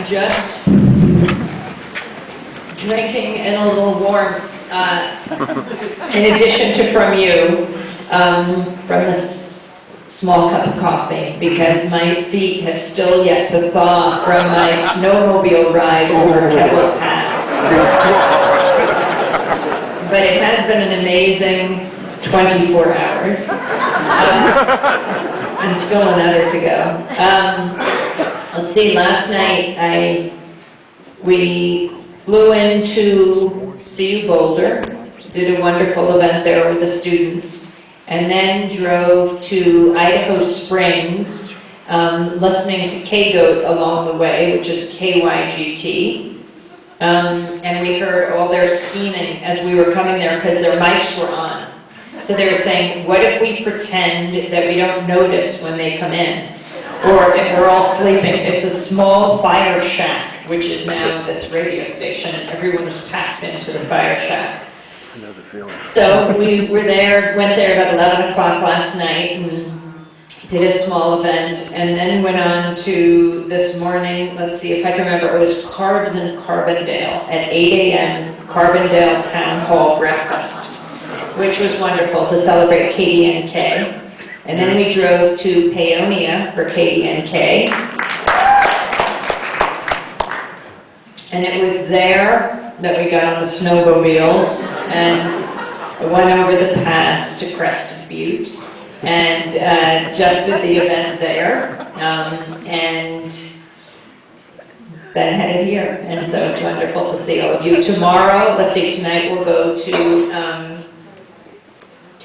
just drinking and a little warm, in addition to from you, from this small cup of coffee, because my feet have still yet to thaw from my snowmobile ride over Kettle Pass. But it has been an amazing 24 hours. And still another to go. Let's see, last night we flew into CU Boulder, did a wonderful event there with the students, and then drove to Idaho Springs, listening to K-Goat along the way, which is KYGT. And we heard all their scheming as we were coming there because their mics were on. So they were saying, what if we pretend that we don't notice when they come in? Or if we're all sleeping, it's a small fire shack, which is now this radio station, and everyone was packed into the fire shack. So we were there, went there about 11 o'clock last night and did a small event, and then went on to this morning, let's see if I can remember, it was Carbs in Carbondale at 8 a.m., Carbondale Town Hall breakfast, which was wonderful to celebrate KDNK. And then we drove to Paonia for KDNK. And it was there that we got on the snowmobiles and went over the pass to Crested Butte and just did the event there. And then headed here. And so it's wonderful to see all of you. Tomorrow, let's see, tonight we'll go to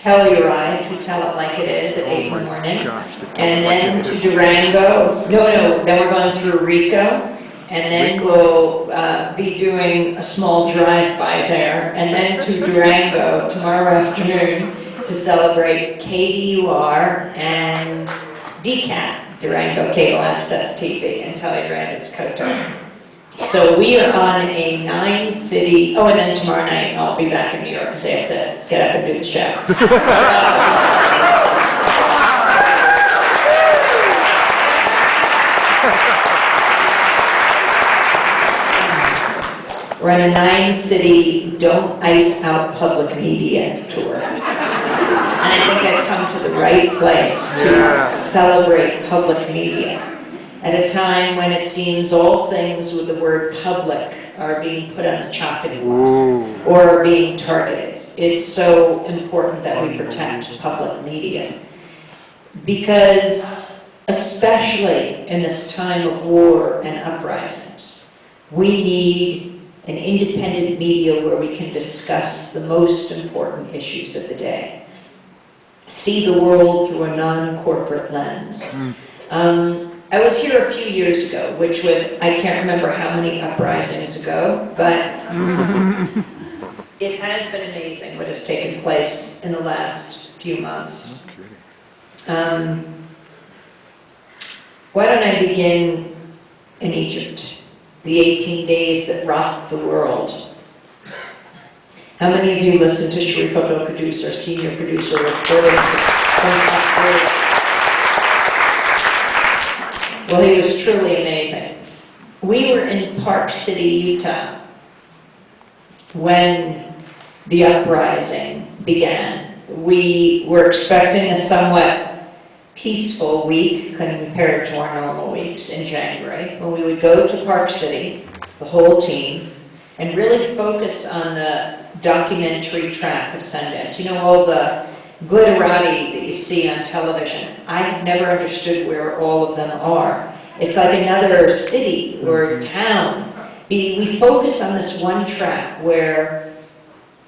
Telluride, we tell it like it is, at 8 in the morning, and then to Durango, then we're going through Rico, and then we'll be doing a small drive-by there, and then to Durango tomorrow afternoon to celebrate KDUR and DCAT, Durango Cable Access TV, and Telluride is Koto. So we are on a 9-city, and then tomorrow night I'll be back in New York because I have to get up and do the show. We're on a 9-city Don't Ice Out Public Media tour. And I think I've come to the right place to celebrate public media. At a time when it seems all things with the word public are being put on the chopping block or are being targeted. It's so important that we protect public media. Because especially in this time of war and uprisings, we need an independent media where we can discuss the most important issues of the day. See the world through a non-corporate lens. I was here a few years ago, which was, I can't remember how many uprisings ago, but it has been amazing what has taken place in the last few months. Why don't I begin in Egypt, the 18 days that rocked the world. How many of you listened to Sharif Abdel-Qaddus, our senior producer, reporting to Well, he was truly amazing. We were in Park City, Utah, when the uprising began. We were expecting a somewhat peaceful week, compared to our normal weeks in January, when we would go to Park City, the whole team, and really focus on the documentary track of Sundance. You know, all the glitterati that you see on television. I've never understood where all of them are. It's like another city or town. We focus on this one track where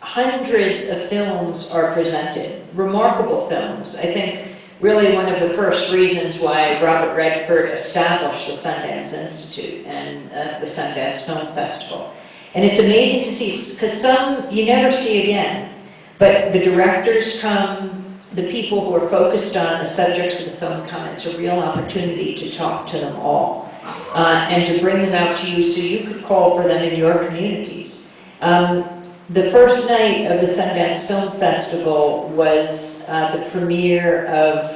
hundreds of films are presented, remarkable films. I think really one of the first reasons why Robert Redford established the Sundance Institute and the Sundance Film Festival. And it's amazing to see, because some you never see again. But the directors come, the people who are focused on the subjects of the film come. It's a real opportunity to talk to them all and to bring them out to you so you could call for them in your communities. The first night of the Sundance Film Festival was the premiere of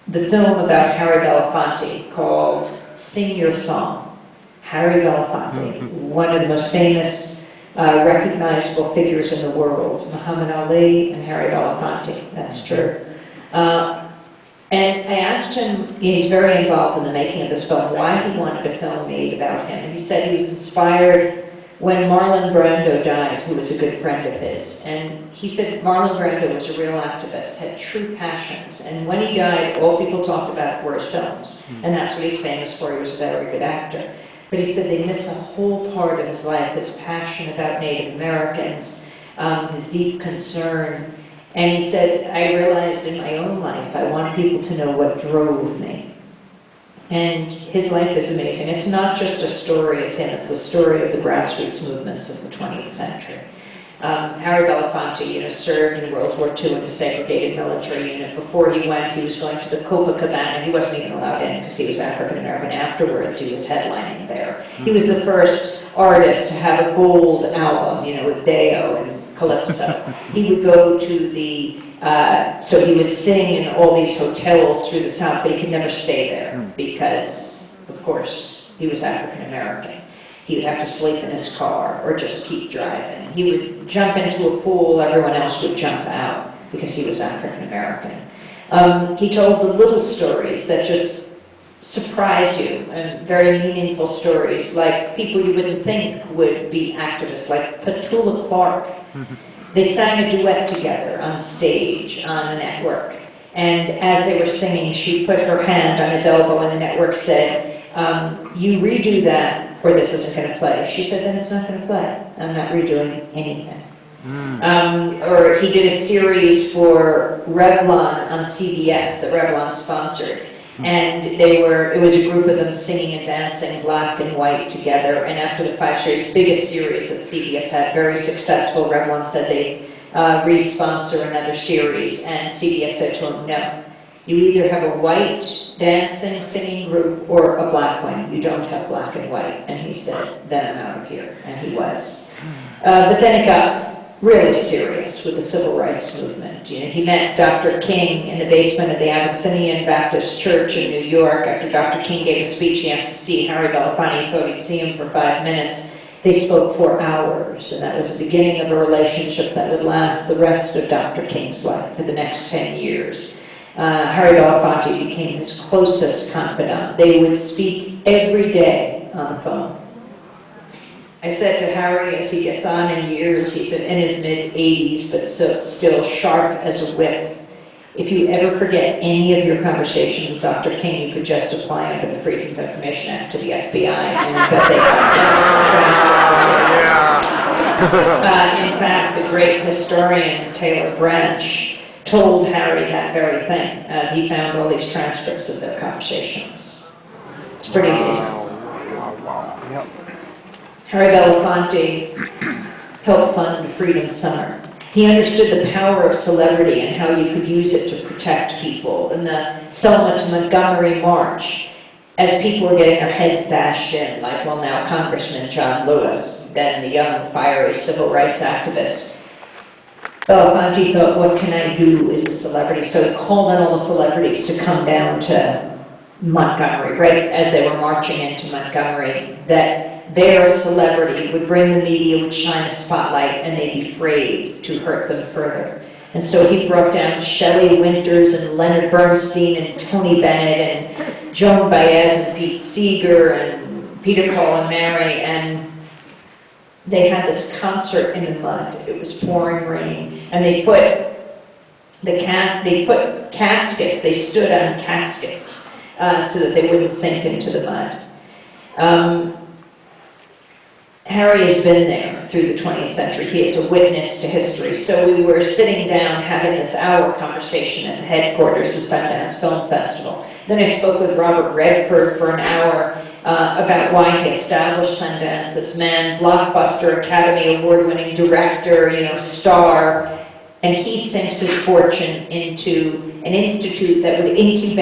the film about Harry Belafonte called Sing Your Song. Harry Belafonte, one of the most famous, recognizable figures in the world. Muhammad Ali and Harry Belafonte, that's true. And I asked him, he's very involved in the making of this film, why he wanted to film made about him. And he said he was inspired when Marlon Brando died, who was a good friend of his. And he said Marlon Brando was a real activist, had true passions. And when he died, all people talked about were his films. And that's what he's famous for. He was a very good actor. But he said they miss a whole part of his life, his passion about Native Americans, his deep concern. And he said, I realized in my own life, I want people to know what drove me. And his life is amazing. It's not just a story of him, it's the story of the grassroots movements of the 20th century. Harry Belafonte, served in World War II in the segregated military unit. Before he went, he was going to the Copacabana. He wasn't even allowed in because he was African American. Afterwards, he was headlining there. He was the first artist to have a gold album, with Deo and Calypso. He would go to so he would sing in all these hotels through the South, but he could never stay there because, of course, he was African American. He would have to sleep in his car or just keep driving. He would jump into a pool, everyone else would jump out because he was African American. He told the little stories that just surprise you, and very meaningful stories, like people you wouldn't think would be activists, like Petula Clark. They sang a duet together on stage on the network, and as they were singing, she put her hand on his elbow, and the network said, you redo that, or this isn't going to play. She said, then it's not going to play. I'm not redoing anything. Or he did a series for Revlon on CBS that Revlon sponsored. And it was a group of them singing and dancing black and white together. And after the 5 series, biggest series that CBS had, very successful, Revlon said they'd re-sponsor another series. And CBS said to him, no. You either have a white dancing, singing group or a black one. You don't have black and white. And he said, then I'm out of here. And he was. But then it got really serious with the civil rights movement. He met Dr. King in the basement of the Abyssinian Baptist Church in New York. After Dr. King gave a speech, he asked to see Harry Belafonte. He thought he'd see him for 5 minutes. They spoke for hours, and that was the beginning of a relationship that would last the rest of Dr. King's life for the next 10 years. Harry Belafonte became his closest confidant. They would speak every day on the phone. I said to Harry, as he gets on in years, he's in his mid-80s, but still sharp as a whip. If you ever forget any of your conversations with Dr. King, you could just apply under the Freedom of Information Act to the FBI, and that they in fact, the great historian Taylor Branch told Harry that very thing. He found all these transcripts of their conversations. It's pretty amazing. Yep. Harry Belafonte helped fund the Freedom Summer. He understood the power of celebrity and how you could use it to protect people. In the Selma to Montgomery March, as people were getting their heads bashed in, like, well, now Congressman John Lewis, then the young, fiery civil rights activist, Belafonte thought, what can I do as a celebrity? So he called on all the celebrities to come down to Montgomery, right as they were marching into Montgomery, that their celebrity would bring the media, would shine a spotlight, and they'd be afraid to hurt them further. And so he brought down Shelley Winters and Leonard Bernstein and Tony Bennett and Joan Baez and Pete Seeger and Peter Paul and Mary, and they had this concert in the mud. It was pouring rain, and they put caskets. They stood on caskets so that they wouldn't sink into the mud. Harry has been there through the 20th century. He is a witness to history. So we were sitting down having this hour conversation at the headquarters of Sundance Film Festival. Then I spoke with Robert Redford for an hour about why he established Sundance, this man, blockbuster, Academy Award-winning director, star, and he sinks his fortune into an institute that would incubate